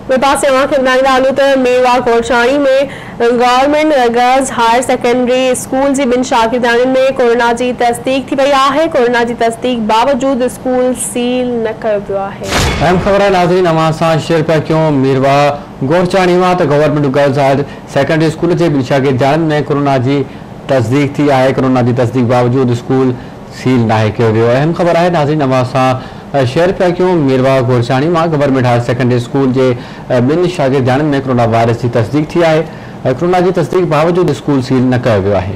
पास मीरवा कोटशानी में government girls higher secondary school जी बिन शागिर्दारनि में कोरोना की तस्दीक थी पई आहे। कोरोना की तस्दीक बावजूद स्कूल सील न कयो वियो आहे। अहम खबर है नाज़रीन, अवां सां शेयर पिया कयूं मीरवा गोरचाणी मां त government girls higher secondary school जे बिन शागिर्दारनि में कोरोना की तस्दीक थी आहे। कोरोना की तस्दीक बावजूद स्कूल सील नाहे कयो वियो। अहम खबर है नाज़रीन, अवां सां शेयर पिया कयूं मीरवा गोरचाणी मां गवर्नमेंट हायर सेकेंडरी स्कूल के बिन शागिर्दारनि में कोरोना वायरस की तस्दीक थी आहे। कोरोना की तस्दीक बावजूद स्कूल सील न कयो वियो आहे।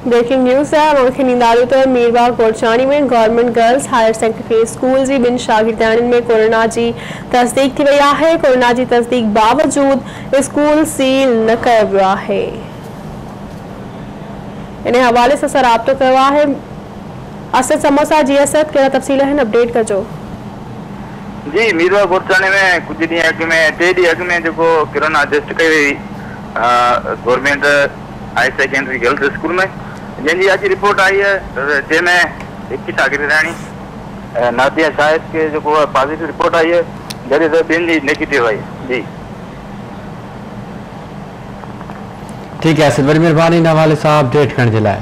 ब्रेकिंग न्यूज़ है मीरवा कोटशानी में government girls higher secondary school जी बिन शागिर्दारनि में कोरोना की तस्दीक थी पई आहे। कोरोना की तस्दीक बावजूद स्कूल सील न कयो वियो आहे। इन हवाले से राब्तो कयो आहे असद समोसा जी। असद कहिड़ा तफ़सील आहिनि, अपडेट कजो। जी, मीरवा गोरचाणी में कुछ ॾींहं अॻु में 3 ॾींहं अॻु में जेको कोरोना टेस्ट कई हुई government higher secondary girls school में, जंहिंजी अॼु रिपोर्ट आई है जंहिंमें हिकु शागिर्दाणी नादिया शाहिद के जेको पॉजिटिव रिपोर्ट आई है, जॾहिं त ॿियनि जी नेगेटिव आई। जी ठीक है असद, वरी मेहरबानी इन हवाले सां अपडेट करण जे लाइ।